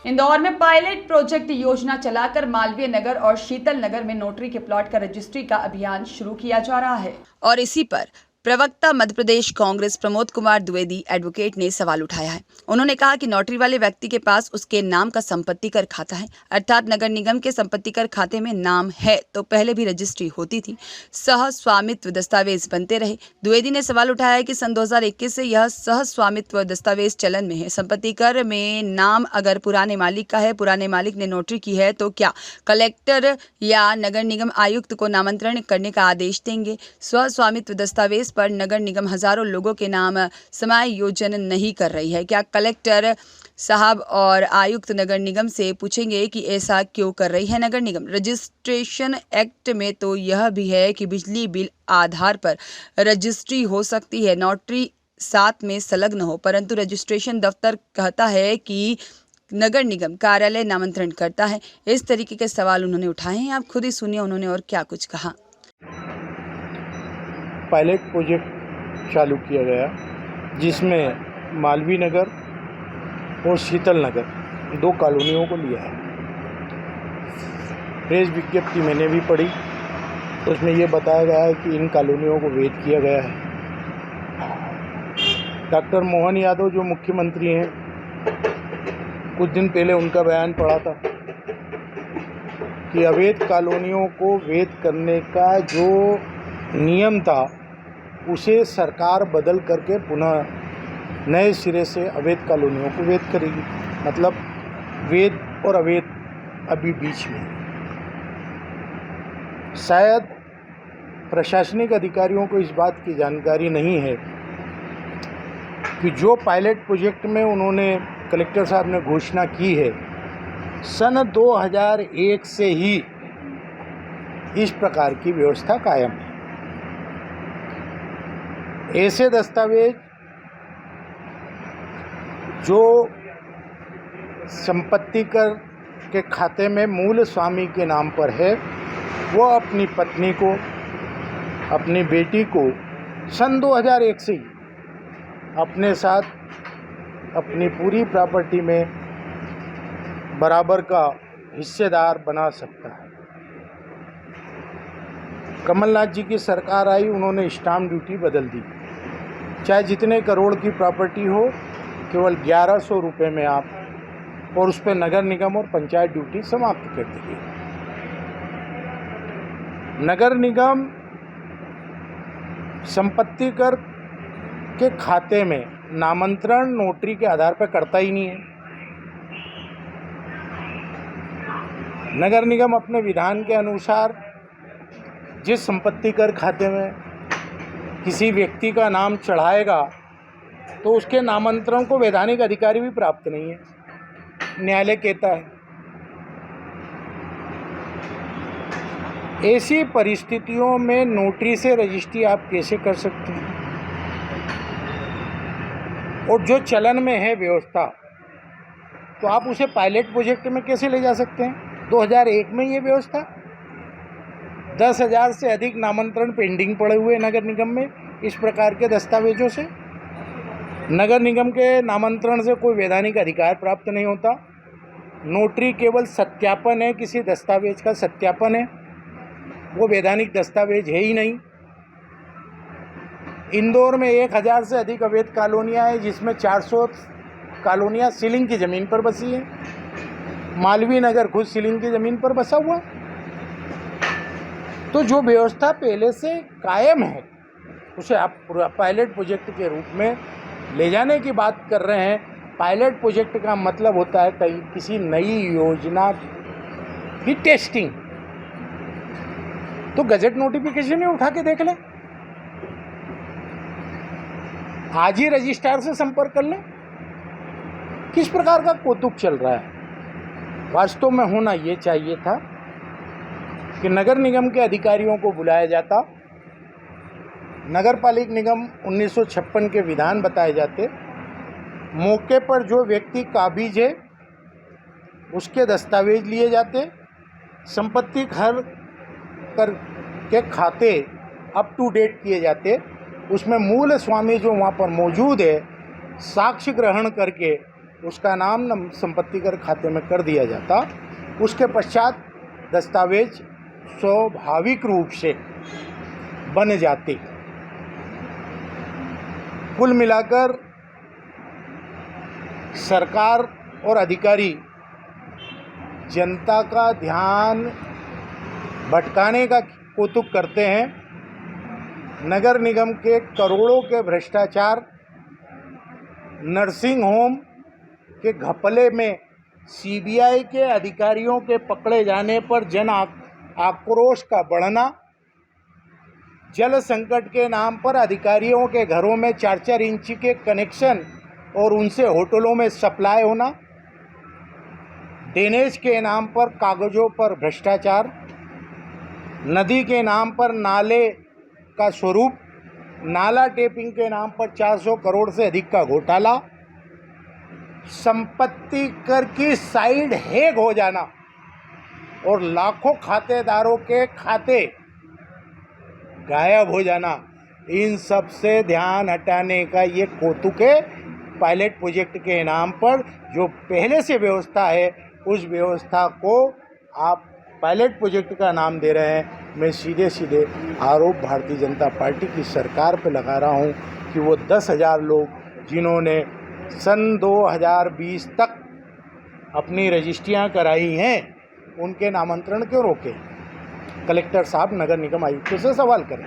इंदौर में pilot project योजना चलाकर मालवीय नगर और शीतल नगर में नोटरी के प्लॉट का रजिस्ट्री का अभियान शुरू किया जा रहा है। और इसी पर प्रवक्ता मध्य प्रदेश कांग्रेस प्रमोद कुमार द्विवेदी एडवोकेट ने सवाल उठाया है। उन्होंने कहा कि नोटरी वाले व्यक्ति के पास उसके नाम का संपत्ति कर खाता है, अर्थात नगर निगम के संपत्ति कर खाते में नाम है तो पहले भी रजिस्ट्री होती थी, सह स्वामित्व दस्तावेज बनते रहे। द्विवेदी ने सवाल उठाया है कि सन 2021 से यह सह स्वामित्व दस्तावेज चलन में है। संपत्ति कर में नाम अगर पुराने मालिक का है, पुराने मालिक ने नोटरी की है, तो क्या कलेक्टर या नगर निगम आयुक्त को नामांतरण करने का आदेश देंगे? स्व स्वामित्व दस्तावेज पर नगर निगम हजारों लोगों के नाम समायोजन नहीं कर रही है। क्या कलेक्टर साहब और आयुक्त नगर निगम से पूछेंगे कि ऐसा क्यों कर रही है नगर निगम? रजिस्ट्रेशन एक्ट में तो यह भी है कि बिजली बिल आधार पर रजिस्ट्री हो सकती है, नोटरी साथ में संलग्न हो, परंतु रजिस्ट्रेशन दफ्तर कहता है कि नगर निगम कार्यालय नामांतरण करता है। इस तरीके के सवाल उन्होंने उठाए हैं। आप खुद ही सुनिए उन्होंने और क्या कुछ कहा। पायलट प्रोजेक्ट चालू किया गया जिसमें मालवीय नगर और शीतल नगर 2 कॉलोनियों को लिया है। प्रेस विज्ञप्ति मैंने भी पढ़ी, तो उसमें ये बताया गया है कि इन कॉलोनियों को वैध किया गया है। डॉक्टर मोहन यादव जो मुख्यमंत्री हैं, कुछ दिन पहले उनका बयान पढ़ा था कि अवैध कॉलोनियों को वैध करने का जो नियम था उसे सरकार बदल करके पुनः नए सिरे से अवैध कॉलोनियों को वैध करेगी। मतलब वैध और अवैध अभी बीच में। शायद प्रशासनिक अधिकारियों को इस बात की जानकारी नहीं है कि जो पायलट प्रोजेक्ट में उन्होंने कलेक्टर साहब ने घोषणा की है, सन 2001 से ही इस प्रकार की व्यवस्था कायम है। ऐसे दस्तावेज जो संपत्ति कर के खाते में मूल स्वामी के नाम पर है, वो अपनी पत्नी को, अपनी बेटी को सन 2001 से ही अपने साथ अपनी पूरी प्रॉपर्टी में बराबर का हिस्सेदार बना सकता है। कमलनाथ जी की सरकार आई, उन्होंने स्टाम्प ड्यूटी बदल दी। चाहे जितने करोड़ की प्रॉपर्टी हो, केवल 1100 रुपये में आप, और उस पर नगर निगम और पंचायत ड्यूटी समाप्त कर दी गई। नगर निगम संपत्ति कर के खाते में नामांतरण नोटरी के आधार पर करता ही नहीं है। नगर निगम अपने विधान के अनुसार जिस संपत्ति कर खाते में किसी व्यक्ति का नाम चढ़ाएगा तो उसके नामांतरण को वैधानिक अधिकारी भी प्राप्त नहीं है, न्यायालय कहता है। ऐसी परिस्थितियों में नोटरी से रजिस्ट्री आप कैसे कर सकते हैं? और जो चलन में है व्यवस्था, तो आप उसे पायलट प्रोजेक्ट में कैसे ले जा सकते हैं? 2001 में ये व्यवस्था, 10,000 से अधिक नामांतरण पेंडिंग पड़े हुए नगर निगम में इस प्रकार के दस्तावेजों से। नगर निगम के नामांतरण से कोई वैधानिक अधिकार प्राप्त नहीं होता। नोटरी केवल सत्यापन है, किसी दस्तावेज का सत्यापन है, वो वैधानिक दस्तावेज है ही नहीं। इंदौर में 1000 से अधिक अवैध कॉलोनियाँ हैं, जिसमें 400 कॉलोनियाँ सीलिंग की ज़मीन पर बसी हैं। मालवीय नगर खुद सीलिंग की ज़मीन पर बसा हुआ। तो जो व्यवस्था पहले से कायम है उसे आप पायलट प्रोजेक्ट के रूप में ले जाने की बात कर रहे हैं। पायलट प्रोजेक्ट का मतलब होता है कहीं किसी नई योजना की टेस्टिंग। तो गजट नोटिफिकेशन में उठा के देख लें, आज ही रजिस्ट्रार से संपर्क कर लें। किस प्रकार का कौतुक चल रहा है? वास्तव में होना ये चाहिए था कि नगर निगम के अधिकारियों को बुलाया जाता, नगर पालिक निगम 1956 के विधान बताए जाते, मौके पर जो व्यक्ति काबिज है उसके दस्तावेज लिए जाते, संपत्ति कर के खाते अप टू डेट किए जाते, उसमें मूल स्वामी जो वहाँ पर मौजूद है साक्ष्य ग्रहण करके उसका नाम संपत्ति कर खाते में कर दिया जाता। उसके पश्चात दस्तावेज स्वाभाविक रूप से बन जाते। कुल मिलाकर सरकार और अधिकारी जनता का ध्यान भटकाने का कौतुक करते हैं। नगर निगम के करोड़ों के भ्रष्टाचार, नर्सिंग होम के घपले में सीबीआई के अधिकारियों के पकड़े जाने पर जन आक्रोश का बढ़ना, जल संकट के नाम पर अधिकारियों के घरों में 4-4 इंच के कनेक्शन और उनसे होटलों में सप्लाई होना, ड्रेनेज के नाम पर कागजों पर भ्रष्टाचार, नदी के नाम पर नाले का स्वरूप, नाला टेपिंग के नाम पर 400 करोड़ से अधिक का घोटाला, संपत्ति कर की साइड हैक हो जाना और लाखों खातेदारों के खाते गायब हो जाना, इन सब से ध्यान हटाने का ये कौतुक है। पायलट प्रोजेक्ट के नाम पर जो पहले से व्यवस्था है, उस व्यवस्था को आप पायलट प्रोजेक्ट का नाम दे रहे हैं। मैं सीधे सीधे आरोप भारतीय जनता पार्टी की सरकार पर लगा रहा हूं कि वो 10,000 लोग जिन्होंने सन 2020 तक अपनी रजिस्ट्रियां कराई हैं, उनके नामांतरण क्यों रोके? कलेक्टर साहब नगर निगम आयुक्त से सवाल करें।